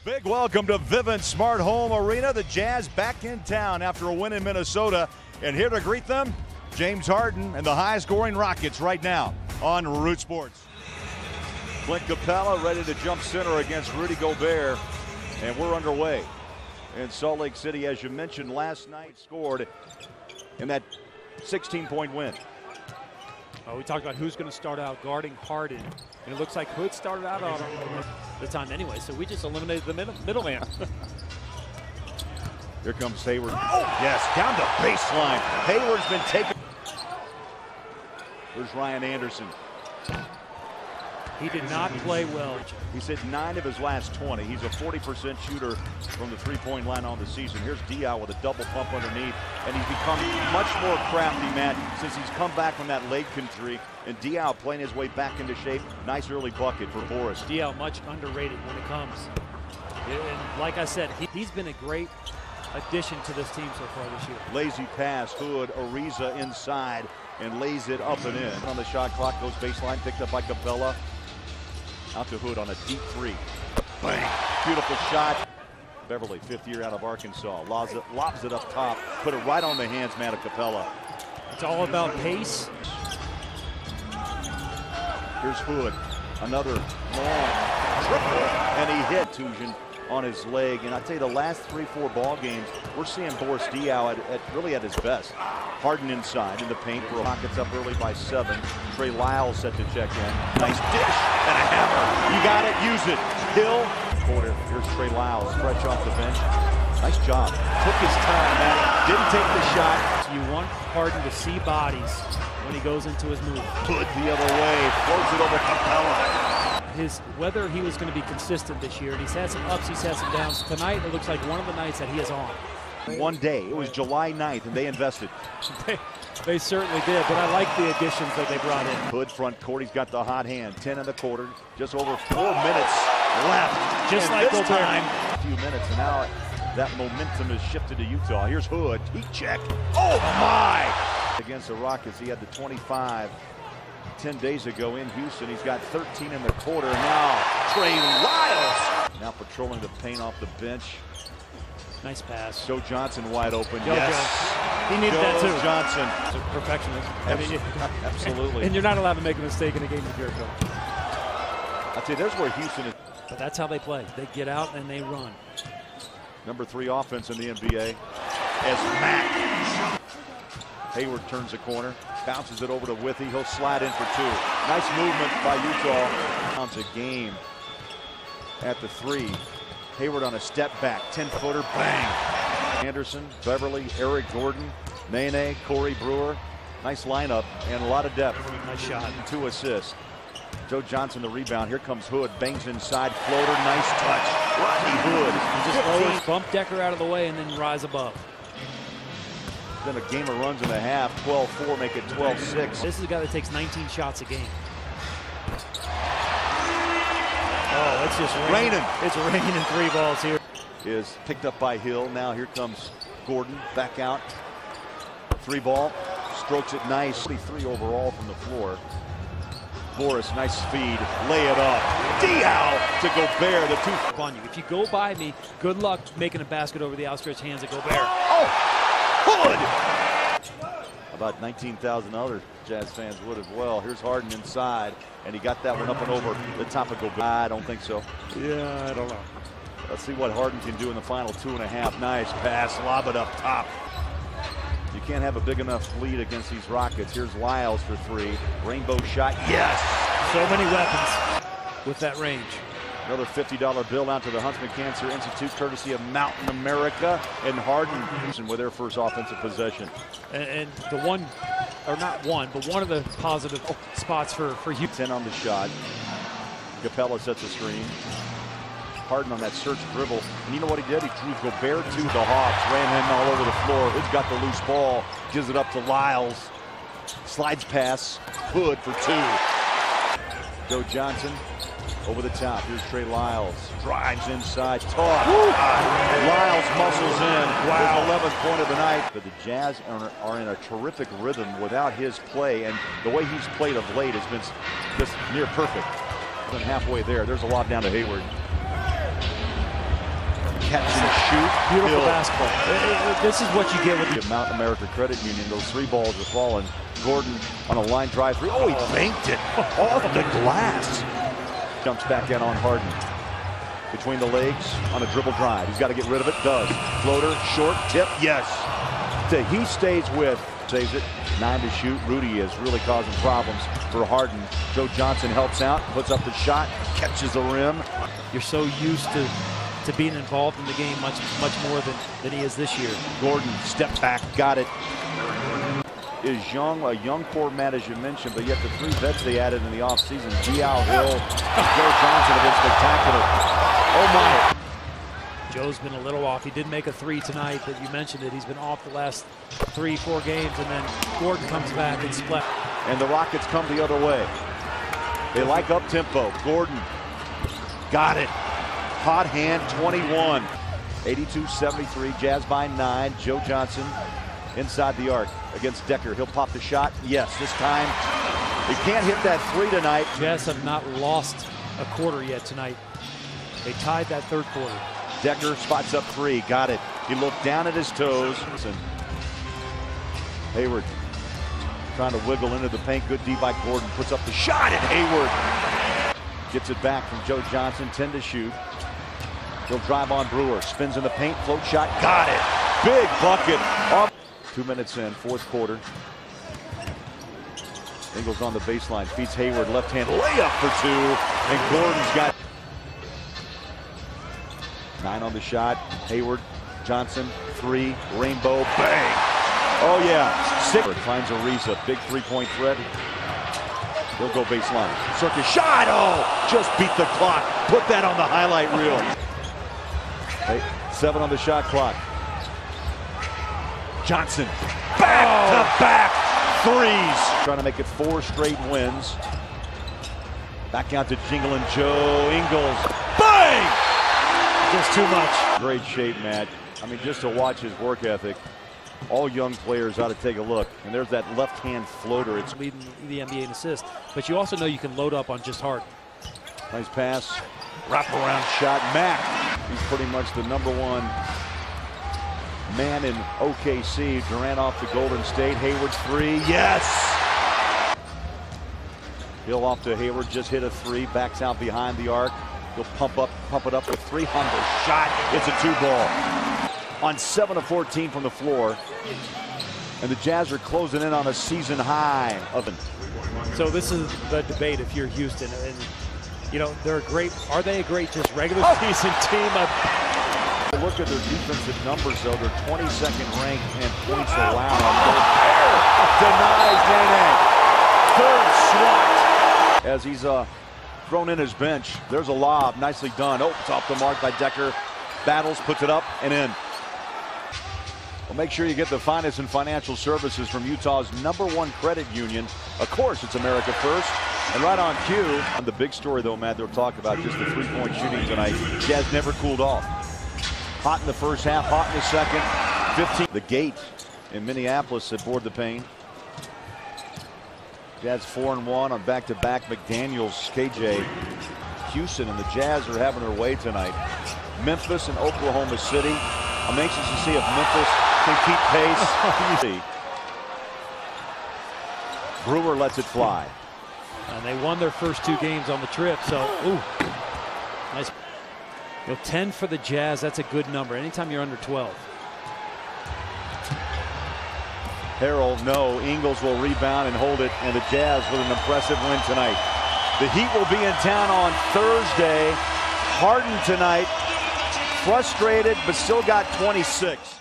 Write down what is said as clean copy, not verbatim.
Big welcome to Vivint Smart Home Arena. The Jazz back in town after a win in Minnesota. And here to greet them, James Harden and the high-scoring Rockets right now on Root Sports. Clint Capella ready to jump center against Rudy Gobert. And we're underway in Salt Lake City. As you mentioned, last night scored in that 16-point win. We talked about who's going to start out guarding Harden. And it looks like Hood started out on the time anyway, so we just eliminated the middleman. Here comes Hayward. Oh, yes, down the baseline. Hayward's been taken. There's Ryan Anderson. He did not play well. He's hit 9 of his last 20. He's a 40% shooter from the three-point line on the season. Here's Diaw with a double pump underneath, and he's become much more crafty, Matt, since he's come back from that leg injury. And Diaw playing his way back into shape. Nice early bucket for Boris. Diaw much underrated when it comes. And like I said, he's been a great addition to this team so far this year. Lazy pass, Hood, Ariza inside, and lays it up and in. On the shot clock, goes baseline, picked up by Capella. Out to Hood on a deep three. Bang! Beautiful shot. Beverly, fifth year out of Arkansas, lobs it up top, put it right on the hands, man, of Capella. It's all about pace. Here's Hood, another long triple, and he hit Tujan on his leg. And I tell you, the last 3-4 ball games, we're seeing Boris Diaw really at his best. Harden inside in the paint. Rockets up early by 7. Trey Lyles set to check in. Nice dish and a hammer. You got it, use it. Hill. Quarter. Here's Trey Lyles, fresh off the bench. Nice job. Took his time, man. Didn't take the shot. You want Harden to see bodies when he goes into his move. Hood the other way. Floats it over Capella. Whether he was going to be consistent this year, and he's had some ups, he's had some downs. Tonight, it looks like one of the nights that he is on. One day, it was July 9th, and they invested. They certainly did, but I like the additions that they brought in. Hood front court, he's got the hot hand. 10 in the quarter, just over 4 minutes left. Just and like this Gobert. time, a few minutes, and now that momentum has shifted to Utah. Here's Hood, heat check. Oh my! Against the Rockets, he had the 25 10 days ago in Houston. He's got 13 in the quarter. Now Trey Lyles now patrolling the paint off the bench. Nice pass. Joe Johnson wide open. Joe yes. He needed Joe that too. Johnson. He's a perfectionist. Absolutely. And you're not allowed to make a mistake in a game of Jericho. I tell you, there's where Houston is. But that's how they play. They get out and they run. Number 3 offense in the NBA as Mack. Hayward turns the corner, bounces it over to Withy. He'll slide in for 2. Nice movement by Utah. Counts a game at the 3. Hayward on a step back, 10-footer, bang. Anderson, Beverly, Eric Gordon, Nene, Corey Brewer. Nice lineup and a lot of depth. Nice shot. 2 assists. Joe Johnson the rebound. Here comes Hood, bangs inside, floater, nice touch. Rodney Hood. He just lowers, bump Decker out of the way and then rise above. Then a game of runs in the half, 12-4, make it 12-6. This is a guy that takes 19 shots a game. Oh, it's just raining. It's raining 3 balls here. Is picked up by Hill. Now here comes Gordon back out. 3 ball, strokes it nice. 3 overall from the floor. Boris, nice speed, lay it up. Diaw to Gobert, the 2. On you. If you go by me, good luck making a basket over the outstretched hands of Gobert. Oh, Hood! About 19,000 other Jazz fans would as well. Here's Harden inside, and he got that one up and over the top of Gobert. I don't think so. Yeah, I don't know. Let's see what Harden can do in the final 2.5. Nice pass, lob it up top. You can't have a big enough lead against these Rockets. Here's Lyles for 3. Rainbow shot, yes! So many weapons with that range. Another $50 bill out to the Huntsman Cancer Institute, courtesy of Mountain America and Harden with their first offensive possession. And the one, or not one, but one of the positive spots for you. 10 on the shot. Capella sets a screen. Harden on that search dribble. And you know what he did? He drew Gobert to the Hawks, ran him all over the floor. Hood's got the loose ball, gives it up to Lyles. Slides pass, Hood for 2. Joe Johnson over the top. Here's Trey Lyles. Drives inside, tough. Lyles muscles in. Wow. His 11th point of the night. But the Jazz are in a terrific rhythm without his play. And the way he's played of late has been just near perfect. Been halfway there. There's a lob down to Hayward. catch and shoot. Beautiful basketball. This is what you get with the Mountain America Credit Union. Those three balls are falling. Gordon on a line drive three. Oh, he banked it off the glass. Jumps back in on Harden. Between the legs on a dribble drive. He's got to get rid of it. Does. Floater, short, tip, yes. He stays with. Saves it. 9 to shoot. Rudy is really causing problems for Harden. Joe Johnson helps out, puts up the shot, catches the rim. You're so used to being involved in the game much more than he is this year. Gordon, step back, got it. Is young, a young core man, as you mentioned, but yet the three vets they added in the offseason, Diao, Hill, Joe Johnson have been spectacular. Oh my. Joe's been a little off. He did make a three tonight, but you mentioned it. He's been off the last 3-4 games, and then Gordon comes back and split. And the Rockets come the other way. They like up tempo. Gordon got it. Hot hand, 21. 82-73, Jazz by 9. Joe Johnson inside the arc against Decker. He'll pop the shot. Yes, this time he can't hit that three tonight. Jazz have not lost a quarter yet tonight. They tied that third quarter. Decker spots up three. Got it. He looked down at his toes. Hayward trying to wiggle into the paint. Good D by Gordon. Puts up the shot, and Hayward gets it back from Joe Johnson. 10 to shoot. He'll drive on Brewer. Spins in the paint. Float shot. Got it. Big bucket. 2 minutes in, fourth quarter. Ingles on the baseline. Feeds Hayward. Left hand layup for two. And Gordon's got 9 on the shot. Hayward, Johnson, 3, rainbow, bang. Oh yeah, 6. Finds Ariza, big three-point threat. He'll go baseline. Circus shot, oh, just beat the clock. Put that on the highlight reel. 7 on the shot clock. Johnson, back-to-back threes. Trying to make it 4 straight wins. Back out to Jingling Joe Ingles, bang! Just too much. Great shape, Matt. I mean, just to watch his work ethic. All young players ought to take a look. And there's that left-hand floater. It's leading the NBA in assists. But you also know you can load up on just Harden. Nice pass. Wrap-around shot. Mack. He's pretty much the #1 man in OKC. Durant off to Golden State. Hayward 3. Yes! Hill off to Hayward. Just hit a 3. Backs out behind the arc. He'll pump it up with 300. Shot. It's a 2-ball. On 7 of 14 from the floor. And the Jazz are closing in on a season high of it. So this is the debate if you're Houston. And, you know, are they a great just regular season team? Look at their defensive numbers, though. They're 22nd ranked and points allowed. Denies Nene. Third swat. As he's thrown in his bench. There's a lob. Nicely done. Oh, it's off the mark by Decker. Battles, puts it up and in. Well, make sure you get the finest in financial services from Utah's #1 credit union. Of course, it's America First. And right on cue. And the big story, though, Matt, they'll talk about just the three-point shooting tonight. Jazz never cooled off. Hot in the first half, hot in the second. 15. The gate in Minneapolis aboard the pain. Jazz 4-1 on back-to-back. McDaniels, KJ. Houston and the Jazz are having their way tonight. Memphis and Oklahoma City. I'm anxious to see if Memphis can keep pace. Brewer lets it fly. And they won their first 2 games on the trip, so nice. 10 for the Jazz, that's a good number. Anytime you're under 12. Harrell, no. Ingles will rebound and hold it, and the Jazz with an impressive win tonight. The Heat will be in town on Thursday. Harden tonight, frustrated, but still got 26.